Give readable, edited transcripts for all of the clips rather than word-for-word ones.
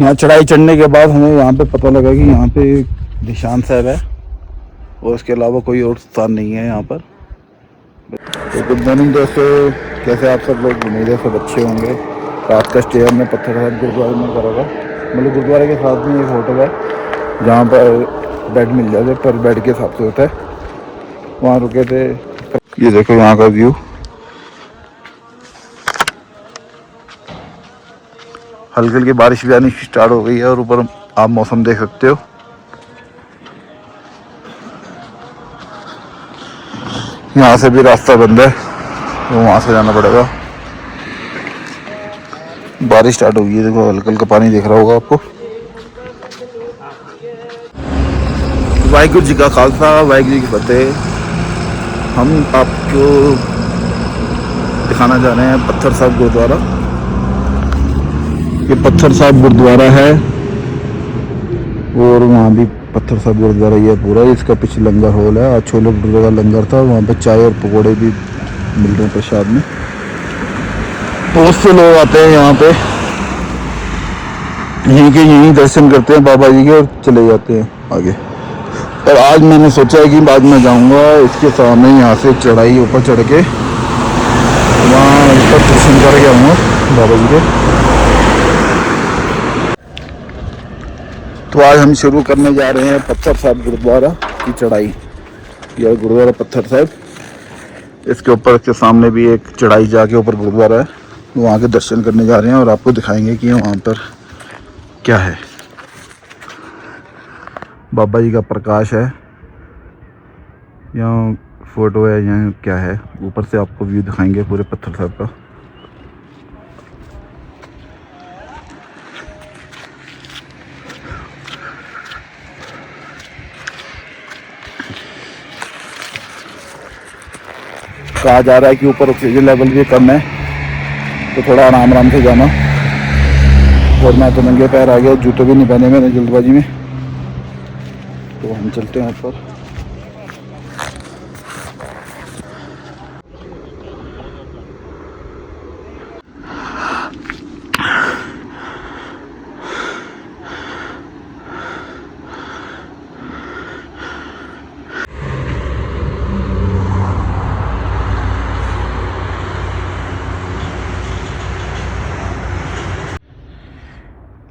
यहाँ चढ़ाई चढ़ने के बाद हमें यहाँ पे पता लगा कि यहाँ पे निशान साहब है और उसके अलावा कोई और स्थान नहीं है यहाँ पर। तो गुड मॉर्निंग दोस्तों, कैसे आप सब लोग? उम्मीद है सब अच्छे होंगे। रात का स्टे हमने पत्थर साहब गुरुद्वारे में करा था। मतलब गुरुद्वारे के साथ में एक होटल है जहाँ पर बेड मिल जाते, पर बेड के हिसाब से होता है। वहाँ रुके थे। ये देखो यहाँ का व्यू, हल्की हल्की बारिश भी आनी स्टार्ट हो गई है और ऊपर आप मौसम देख सकते हो। यहाँ से भी रास्ता बंद है तो वहाँ से जाना पड़ेगा। बारिश स्टार्ट हो गई है, देखो हल्का हल्का पानी दिख रहा होगा आपको। वाहिगुरु जी का खालसा, वाहिगुरु जी की फतेह। हम आपको दिखाना चाह रहे हैं पत्थर साहब गुरुद्वारा। ये पत्थर साहब गुरुद्वारा है और वहाँ भी पत्थर साहब गुरुद्वारा ये पूरा। इसका पीछे लंगर हॉल है, आज छोले भटूरे का लंगर था। वहाँ पे चाय और पकौड़े भी मिल रहे हैं प्रसाद में। बहुत से लोग आते हैं यहाँ पे, यहीं के यहीं दर्शन करते हैं बाबा जी के और चले जाते हैं आगे। पर आज मैंने सोचा है कि बाद में जाऊँगा इसके सामने, यहाँ से चढ़ाई ऊपर चढ़ के वहाँ ऊपर दर्शन करके आऊँगा बाबा जी के। तो आज हम शुरू करने जा रहे हैं पत्थर साहब गुरुद्वारा की चढ़ाई। यह गुरुद्वारा पत्थर साहब, इसके ऊपर के सामने भी एक चढ़ाई जाके ऊपर गुरुद्वारा है, वहाँ के दर्शन करने जा रहे हैं और आपको दिखाएंगे कि वहाँ पर क्या है। बाबा जी का प्रकाश है, यहाँ फोटो है, यहाँ क्या है, ऊपर से आपको व्यू दिखाएंगे पूरे पत्थर साहब का। कहा जा रहा है कि ऊपर ऑक्सीजन लेवल भी कम है तो थोड़ा आराम आराम से जाना। और मैं तो नंगे पैर आ गया, जूते भी नहीं पहने मैंने जल्दबाजी में। तो हम चलते हैं ऊपर।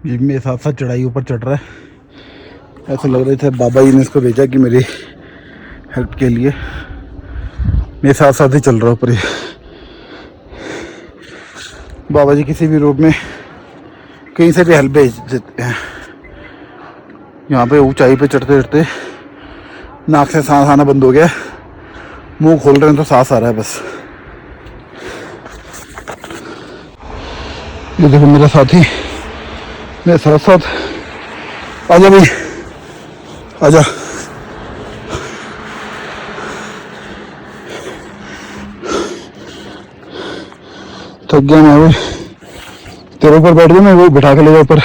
ये मेरे साथ साथ चढ़ाई ऊपर चढ़ रहा है। ऐसा लग रहा था बाबा जी ने इसको भेजा कि मेरी हेल्प के लिए। मेरे साथ साथ ही चल रहा ऊपर। बाबा जी किसी भी रूप में कहीं से भी हेल्प भेज देते हैं। यहाँ पे ऊंचाई पे चढ़ते चढ़ते नाक से सांस आना बंद हो गया, मुंह खोल रहे हैं तो सांस आ रहा है बस। ये देखो मेरा साथी मेरे साथ साथ। आजा भाई आजा। थक गया मैं भाई, तेरे ऊपर बैठ गया, मैं वो बिठा के ले गया ऊपर।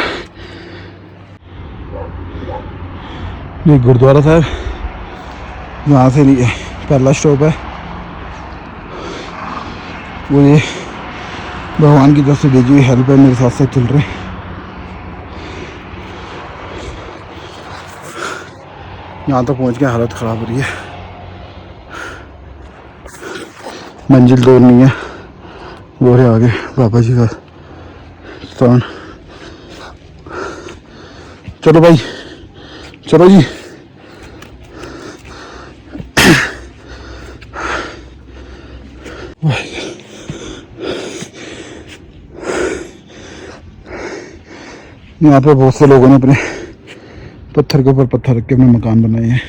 ये गुरुद्वारा साहब, यहाँ से नहीं पहला स्टॉप है वो। ये भगवान की तरफ से भेजी हुई हेल्प है, मेरे साथ साथ चल रहे। यहाँ तक पहुँच के हालत ख़राब हो रही है, मंजिल दूर नहीं है। वो है आगे बाबा जी का स्थान। चलो भाई चलो जी। यहाँ पे बहुत से लोगों ने अपने पत्थर के ऊपर पत्थर रख के अपने मकान बनाए हैं।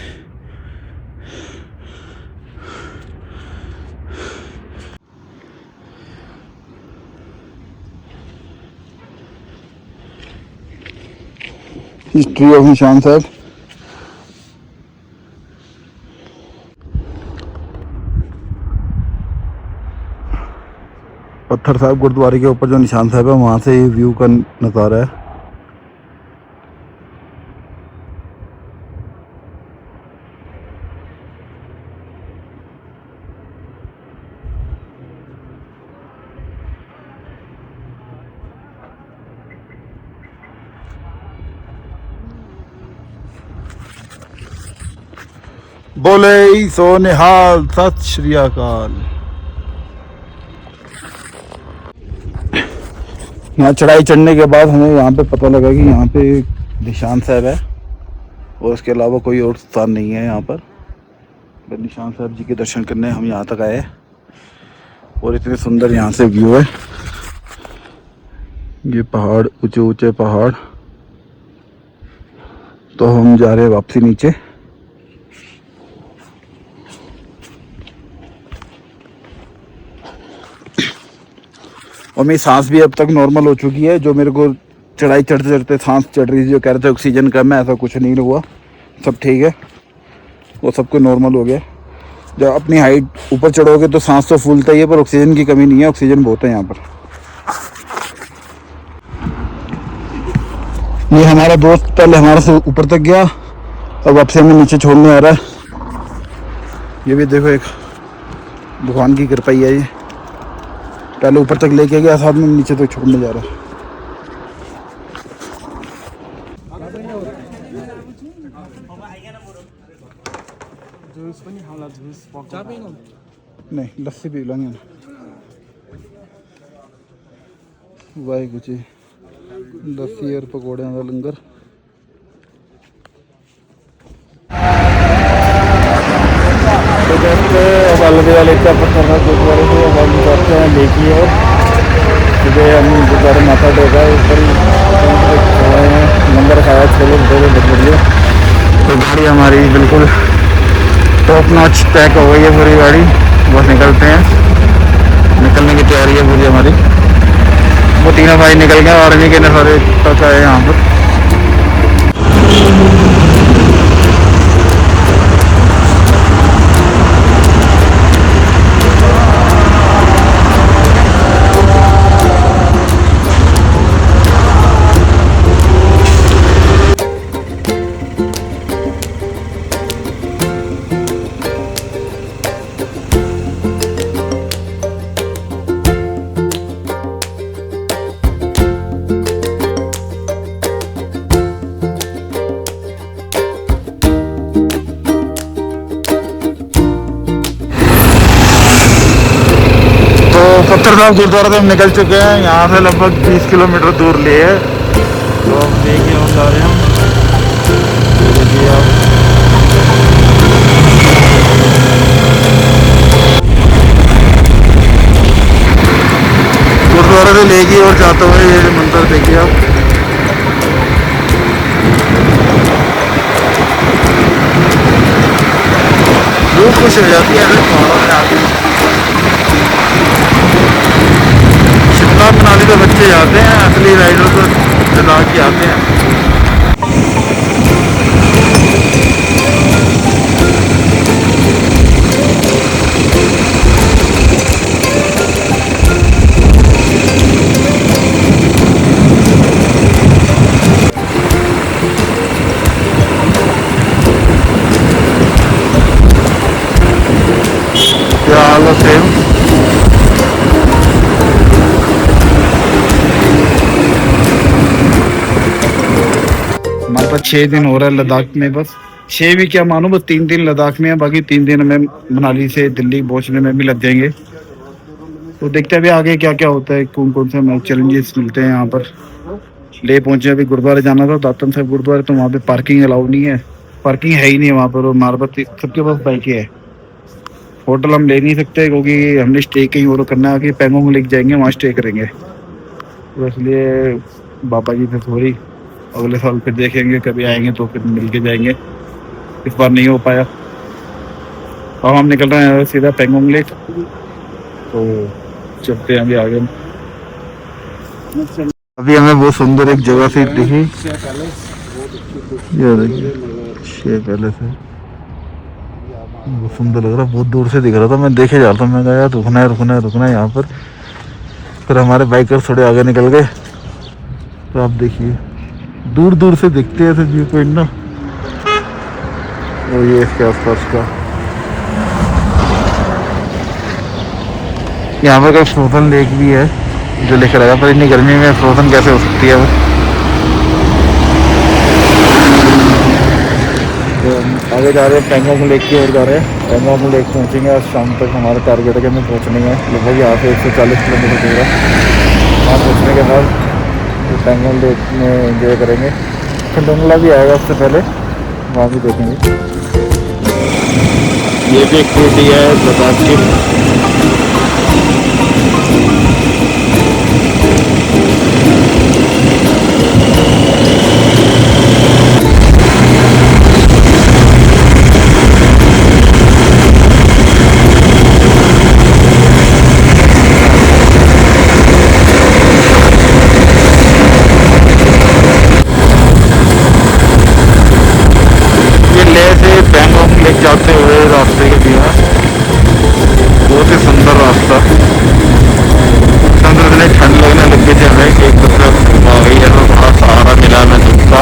हिस्ट्री ऑफ निशान साहब। पत्थर साहब गुरुद्वारे के ऊपर जो निशान साहब है वहाँ से व्यू का नज़ारा है। बोले सो निहाल, सत श्री अकाल। यहाँ चढ़ाई चढ़ने के बाद हमें यहाँ पे पता लगा कि यहाँ पे निशान साहब है और उसके अलावा कोई और स्थान नहीं है यहाँ पर। निशान साहब जी के दर्शन करने हम यहाँ तक आए और इतने सुंदर यहाँ से व्यू है। ये पहाड़, ऊंचे ऊंचे पहाड़। तो हम जा रहे हैं वापसी नीचे। और मेरी सांस भी अब तक नॉर्मल हो चुकी है। जो मेरे को चढ़ाई चढ़ते चढ़ते सांस चढ़ रही थी, जो कह रहे थे ऑक्सीजन कम है, ऐसा कुछ नहीं हुआ, सब ठीक है, वो सबको नॉर्मल हो गया। जब अपनी हाइट ऊपर चढ़ोगे तो सांस तो फूलता ही है, पर ऑक्सीजन की कमी नहीं है, ऑक्सीजन बहुत है यहाँ पर। ये हमारा दोस्त पहले हमारे से ऊपर तक गया, अब वापसी हमें नीचे छोड़ने आ रहा है। ये भी देखो, एक भगवान की कृपा ही है। ये पहले ऊपर तक लेके गया, साथ में नीचे तक छोड़ने जा रहा है। नहीं, लस्सी पी लेंगे। वाहिगुरू जी, लस्सी और पकौड़े का लंगर। तो दोस्तों, अब अलविदा लेकर पत्थर गुरुद्वारे से अब हम जाते हैं लेकी। और सुबह हम गुरुद्वारे माथा टेका, ऊपर लंगर खाया, छोले भटूरे बहुत बढ़िया। तो गाड़ी हमारी बिल्कुल टॉप नॉच पैक हो गई है पूरी गाड़ी। बस निकलते हैं, निकलने की तैयारी है पूरी हमारी। वो तीनों भाई निकल गए, आर्मी के सारे तक आए यहाँ पर। पत्थर साहब गुरुद्वारा से हम निकल चुके हैं। यहाँ से लगभग 20 किलोमीटर दूर ले है। तो अब देखिए हम जा रहे हैं। देखिए आप, गुरुद्वारा से लेके और जाते हुए ये मंदिर देखिए आप। रूह खुश हो जाती है पहाड़ों में आके। शिमला मनाली तो बच्चे जाते हैं, असली राइडर तो लद्दाख ही आते हैं। क्या हाल है सेम? हमारे पास 6 दिन हो रहा है लद्दाख में। बस 6 भी क्या मानो, बस 3 दिन लद्दाख में है, बाकी 3 दिन हमें मनाली से दिल्ली पहुंचने में भी लग जाएंगे। तो देखते हैं अभी आगे क्या क्या होता है, कौन कौन से हमें चैलेंजेस मिलते हैं। यहाँ पर ले पहुंचे, अभी गुरुद्वारे जाना था, दातन साहब गुरुद्वारे, तो वहाँ पे पार्किंग अलाउ नहीं है, पार्किंग है ही नहीं वहाँ पर। और हमारे पास सबके पास बाइकें है। होटल हम ले नहीं सकते क्योंकि हमने स्टे कहीं और करना है कि पैंगोंग लेके जाएंगे, वहाँ स्टे करेंगे। तो इसलिए बाबा जी से सॉरी, अगले साल फिर देखेंगे, कभी आएंगे तो फिर मिल के जाएंगे। इस बार नहीं हो पाया। अब हम निकल रहे हैं सीधा पैंगोंग लेक, तो चलते हैं अभी आगे। अभी हमें बहुत सुंदर एक जगह से दिखी, ये देखिए शेर पैलेस है। बहुत सुंदर लग रहा, बहुत दूर से दिख रहा था, मैं देखे जा रहा था। मैं कहा यार रुकना है रुकना है रुकना है यहाँ पर। फिर हमारे बाइकर थोड़े आगे निकल गए, तो आप देखिए दूर दूर से दिखते हैं ऐसे व्यू पॉइंट ना। और ये इसके आसपास का, यहाँ पर कोई फ्रोजन लेक भी है जो लिख रहा है, पर इतनी गर्मी में फ्रोजन कैसे हो सकती है। तो आगे जा रहे हैं, पेंगोंग लेक की ओर जा रहे हैं। पेंगोंग लेक पहुंचेंगे आज शाम तक। हमारा टारगेट है कि हमें पहुंचने है लगभग यहाँ से 140 किलोमीटर दूर है। वहाँ पहुँचने के बाद फिर पेंगोंग लेक में एंजॉय करेंगे। खंडोंगला भी आएगा उससे पहले, वहाँ भी देखेंगे। ये भी एक्टिविटी है लद्दाख की। जाते हुए रास्ते के दिया बहुत ही सुंदर रास्ता। अंदर इतनी ठंड लगने लग गई थी हमें कि एक तरफ आ गई है तो थोड़ा सहारा मिला हमें धूप का।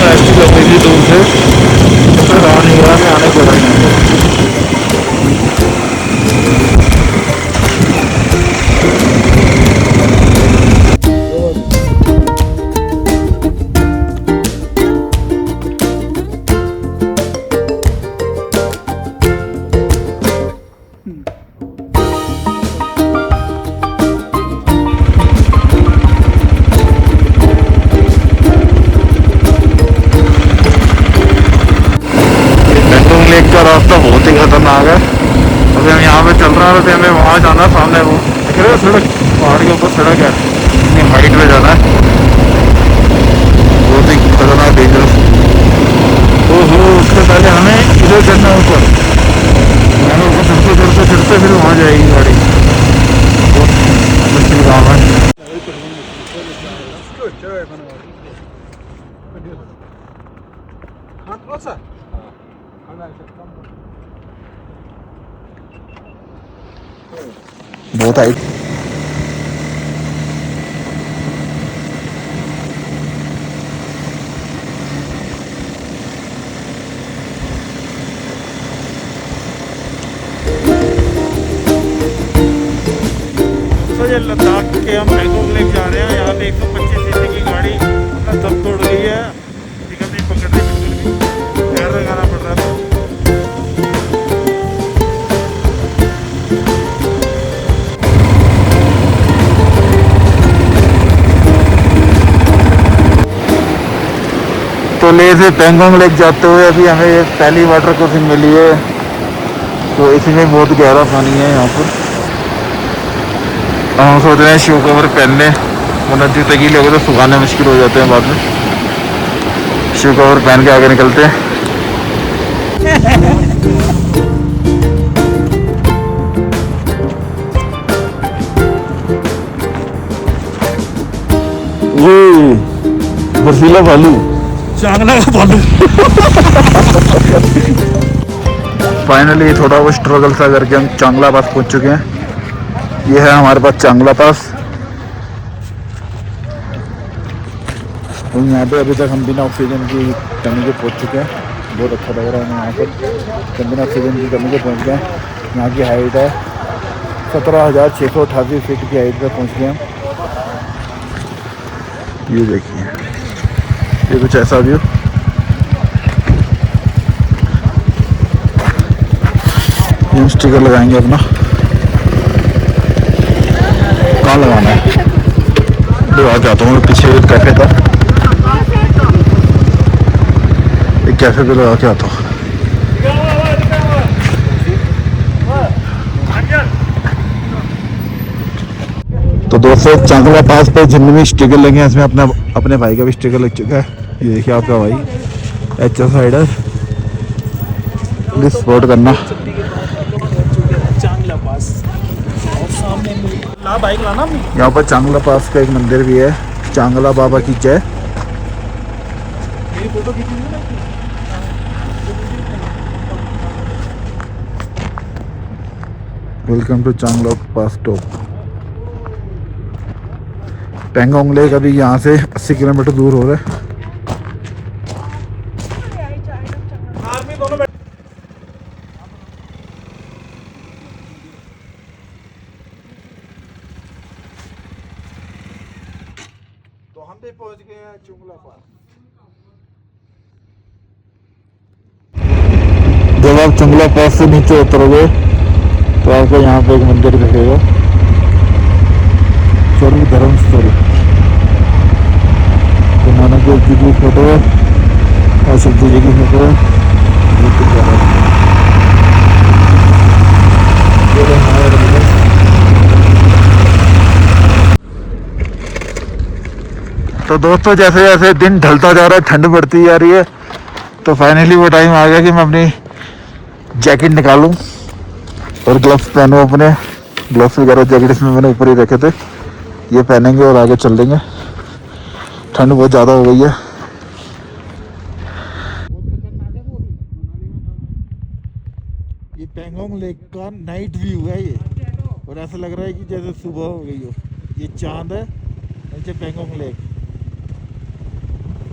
ऐसी लग रही थी दूर से, तो रहा नहीं रहा, मैं आने पड़ा यहाँ का रास्ता बहुत ही खतरनाक है। अभी हम यहाँ पे चल रहे थे, हमें वहाँ जाना है। सामने वो दिख रहा है सड़क, पहाड़ के ऊपर सड़क है, इतनी हाइट पे जाना है, बहुत ही खतरनाक डेंजरस। ओहो, उससे पहले हमें इधर चढ़ना है ऊपर, हमें ऊपर चढ़ते चढ़ते चढ़ते फिर वहाँ जाएगी गाड़ी। बहुत मुश्किल काम है। बहुत हाइट। तो ये लद्दाख के हम पेंगोंग लेक जा रहे हैं। यहाँ पे 125 सीसी की गाड़ी अपना दम तोड़ गई है, टिकट नहीं पकड़ रही, बिल्कुल भी पैर लगाना पड़ रहा था। तो ले से पेंगोंग लेक जाते हुए अभी हमें ये पहली वाटर क्रॉसिंग मिली है, तो इसमें बहुत गहरा पानी है यहाँ पर। हम सोच रहे हैं शू कवर पहनने, वरना जूते गीले हो गए तो सुखाने मुश्किल हो जाते हैं बाद में। शू कवर पहन के आगे निकलते हैं। ये बर्फीला भालू, चांगला का भालू। फाइनली थोड़ा वो स्ट्रगल सा करके हम चांगला पास पहुंच चुके हैं। ये है हमारे पास चांगला पास। तो यहाँ पे अभी तक हम बिना ऑक्सीजन की कमी के पहुंच चुके हैं। बहुत अच्छा लग रहा है हमें यहाँ पर, बिना ऑक्सीजन की कमी के पहुंच गए। यहाँ की हाइट है 17,688 फीट की हाइट पे पहुंच गए हम। ये देखिए, ये कुछ ऐसा व्यू। ये स्टिकर लगाएंगे अपना, कहाँ लगाना है? लगा के आता हूँ, पीछे एक कैफे था, एक कैफे पे लगा के आता हूँ। तो दोस्तों चांगला पास पे जितने भी स्टिकर लगे हैं, इसमें अपने भाई का भी स्टिकर लग चुका है। ये देखिए आपका भाई एच साइडर, प्लीज सपोर्ट करना। यहाँ पर चांगला पास का एक मंदिर भी है, चांगला बाबा की जय। वेलकम टू चांगला पास टॉप। पेंगोंग लेक अभी यहाँ से 80 किलोमीटर दूर हो रहा है। तो हम भी पहुँच गए हैं चुंगला पार। जब आप चुंगला पास से नीचे उतरोगे तो आपको यहाँ पे एक मंदिर दिखेगा, स्वर्ग धर्मस्थल। तो नानक देव जी की फोटो और शिव जी की फोटो। तो दोस्तों जैसे जैसे दिन ढलता जा रहा है, ठंड बढ़ती जा रही है, तो फाइनली वो टाइम आ गया कि मैं अपनी जैकेट निकालूं और ग्लव्स पहनूं। अपने ग्लव्स वगैरह जैकेट इसमें मैंने ऊपर ही रखे थे, ये पहनेंगे और आगे चल देंगे। ठंड बहुत ज़्यादा हो गई है। ये पेंगोंग लेक का नाइट व्यू है ये, और ऐसा लग रहा है कि जैसे सुबह हो गई हो। ये चांद है, नीचे पेंगोंग लेक,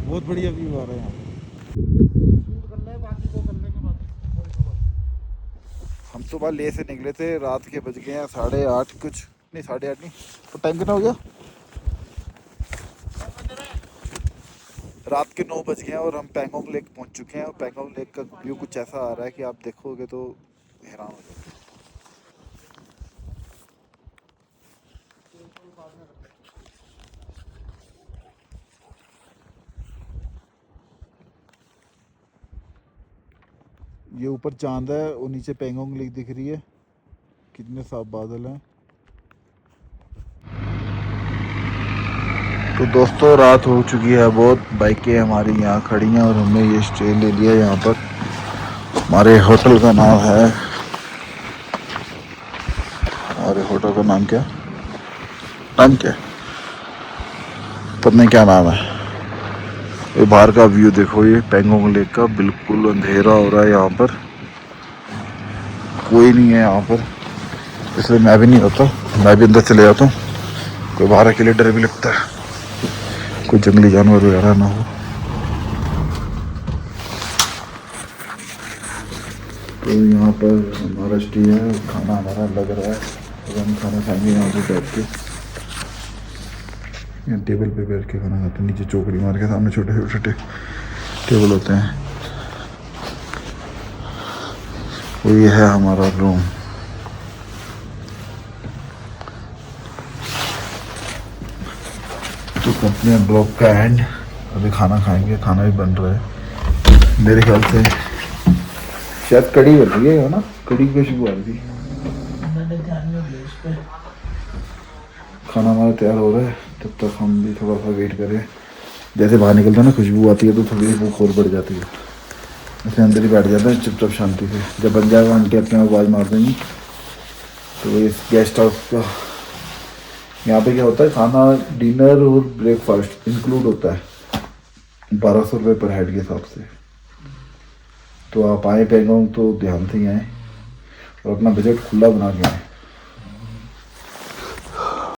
बहुत बढ़िया व्यू आ रहा है यहाँ। हम सुबह ले से निकले थे, रात के बज गए हैं 8:30 कुछ, नहीं 8:30 नहीं, तो टाइम कितना हो गया, रात के 9 बज गए हैं और हम पेंगोंग लेक पहुंच चुके हैं। और पेंगोंग लेक का व्यू कुछ ऐसा आ रहा है कि आप देखोगे तो हैरान हो जाओगे। ये ऊपर चांद है और नीचे पेंगोंग लेक दिख रही है, कितने साफ बादल हैं। तो दोस्तों रात हो चुकी है बहुत, बाइकें हमारी यहाँ खड़ी हैं और हमने ये स्टे ले लिया यहाँ पर। हमारे होटल का नाम है, हमारे होटल का नाम क्या पता नहीं क्या नाम है। ये बाहर का व्यू देखो, ये पेंगोंग लेक का, बिल्कुल अंधेरा हो रहा है यहाँ पर, कोई नहीं है यहाँ पर, इसलिए मैं भी नहीं होता, मैं भी अंदर चले जाता हूँ। कोई बाहर के लिए डर भी लगता है, कोई जंगली जानवर वगैरह ना हो। तो यहाँ पर हमारा स्टे है, खाना हमारा लग रहा है, तो हम खाना खाएंगे यहाँ पे बैठ के, यहाँ टेबल पे बैठ के खाना खाते हैं। नीचे चौकड़ी मार के सामने छोटे छोटे टेबल होते हैं। और ये है हमारा रूम। तो कंपनी ब्लॉग का एंड, अभी खाना खाएंगे, खाना भी बन रहा है मेरे ख्याल से, शायद कड़ी बन रही है ना, कड़ी की खुशबू आ रही थी। खाना हमारा तैयार हो रहा है, तब तक हम भी थोड़ा सा वेट करें। जैसे बाहर निकलता है ना खुशबू आती है तो थोड़ी भूख और बढ़ जाती है, ऐसे अंदर ही बैठ जाता है चुपचाप शांति से। जब बन जाएगा आंटी अपने आवाज़ मार देंगी। तो इस गेस्ट हाउस का यहाँ पे क्या होता है, खाना डिनर और ब्रेकफास्ट इंक्लूड होता है 1200 रुपये पर हेड के हिसाब से। तो आप आए पेंगोंग तो ध्यान से ही आएँ और अपना बजट खुला बना के आएँ।